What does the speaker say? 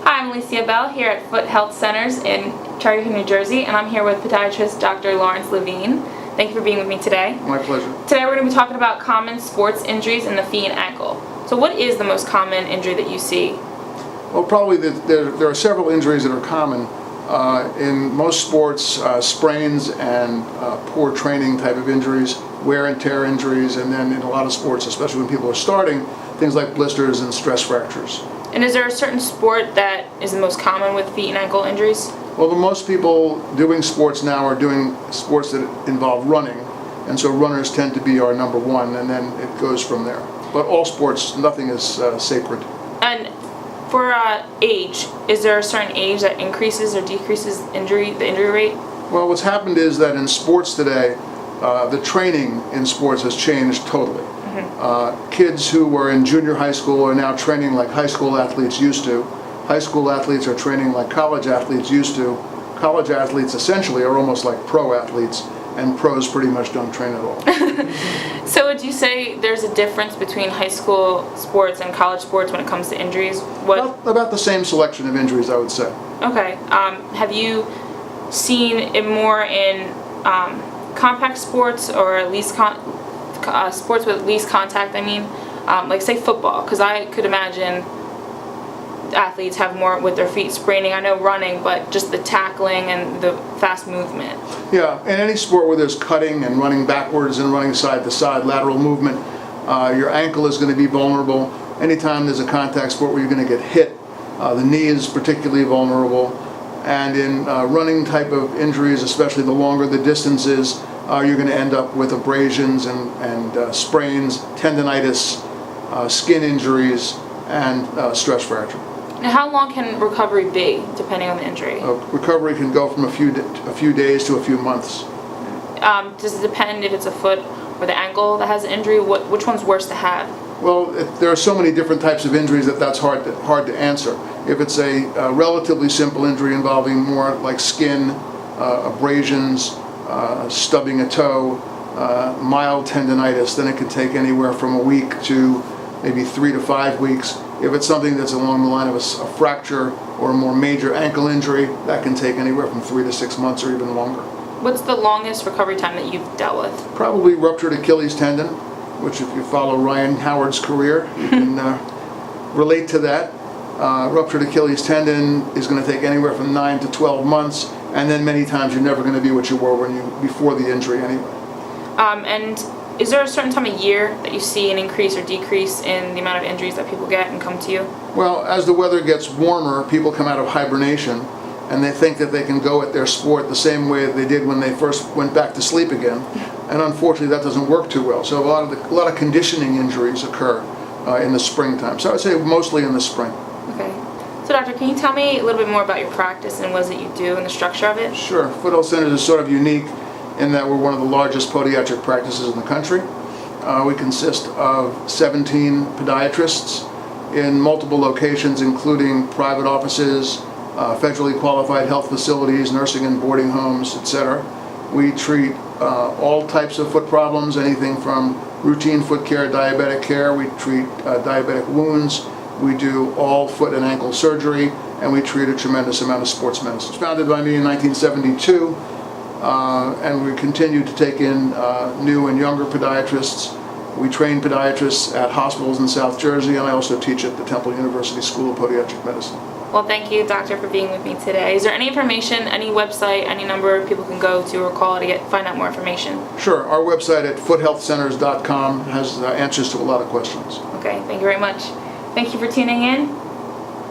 Hi, I'm Alisia Bell here at Foot Health Centers in Cherry Hill, New Jersey, and I'm here with podiatrist Dr. Levine. Thank you for being with me today. My pleasure. Today we're going to be talking about common sports injuries in the feet and ankle. So what is the most common injury that you see? Well, probably there are several injuries that are common. In most sports, sprains and poor training type of injuries, wear and tear injuries, and then in a lot of sports, especially when people are starting, things like blisters and stress fractures. And is there a certain sport that is the most common with feet and ankle injuries? Well, the most people doing sports now are doing sports that involve running, and so runners tend to be our number one, and then it goes from there. But all sports, nothing is sacred. And for age, is there a certain age that increases or decreases the injury rate? Well, what's happened is that in sports today, the training in sports has changed totally. Kids who were in junior high school are now training like high school athletes used to. High school athletes are training like college athletes used to. College athletes essentially are almost like pro athletes, and pros pretty much don't train at all. So would you say there's a difference between high school sports and college sports when it comes to injuries? About the same selection of injuries, I would say. Okay. Have you seen it more in compact sports or at least sports with least contact? Like say football, because I could imagine athletes have more with their feet spraining. I know running, but just the tackling and the fast movement. Yeah, in any sport where there's cutting and running backwards and running side to side, lateral movement, your ankle is going to be vulnerable. Anytime there's a contact sport where you're going to get hit, the knee is particularly vulnerable. And in running type of injuries, especially the longer the distance is, you're going to end up with abrasions and sprains, tendonitis, skin injuries, and stress fracture. Now, how long can recovery be, depending on the injury? Recovery can go from a few days to a few months. Does it depend if it's a foot or the ankle that has an injury? Which one's worse to have? Well, there are so many different types of injuries that's hard to answer. If it's a relatively simple injury involving more like skin, abrasions, stubbing a toe, mild tendonitis, then it can take anywhere from a week to maybe 3 to 5 weeks. If it's something that's along the line of a fracture or a more major ankle injury, that can take anywhere from 3 to 6 months or even longer. What's the longest recovery time that you've dealt with? Probably ruptured Achilles tendon, which if you follow Ryan Howard's career, you can relate to that. Ruptured Achilles tendon is going to take anywhere from 9 to 12 months, and then many times you're never going to be what you were before the injury anyway. And is there a certain time of year that you see an increase or decrease in the amount of injuries that people get and come to you? Well, as the weather gets warmer, people come out of hibernation, and they think that they can go at their sport the same way they did when they first went back to sleep again. And unfortunately, that doesn't work too well. So a lot of conditioning injuries occur in the springtime. So I would say mostly in the spring. Okay. So doctor, can you tell me a little bit more about your practice and what is it you do and the structure of it? Sure. Foot Health Centers is sort of unique in that we're one of the largest podiatric practices in the country. We consist of 17 podiatrists in multiple locations, including private offices, federally qualified health facilities, nursing and boarding homes, etc. We treat all types of foot problems, anything from routine foot care, diabetic care. We treat diabetic wounds. We do all foot and ankle surgery, and we treat a tremendous amount of sports medicine. It was founded by me in 1972. And we continue to take in new and younger podiatrists. We train podiatrists at hospitals in South Jersey, and I also teach at the Temple University School of Podiatric Medicine. Well, thank you, doctor, for being with me today. Is there any information, any website, any number people can go to or call to find out more information? Sure. Our website at foothealthcenters.com has answers to a lot of questions. Okay, thank you very much. Thank you for tuning in.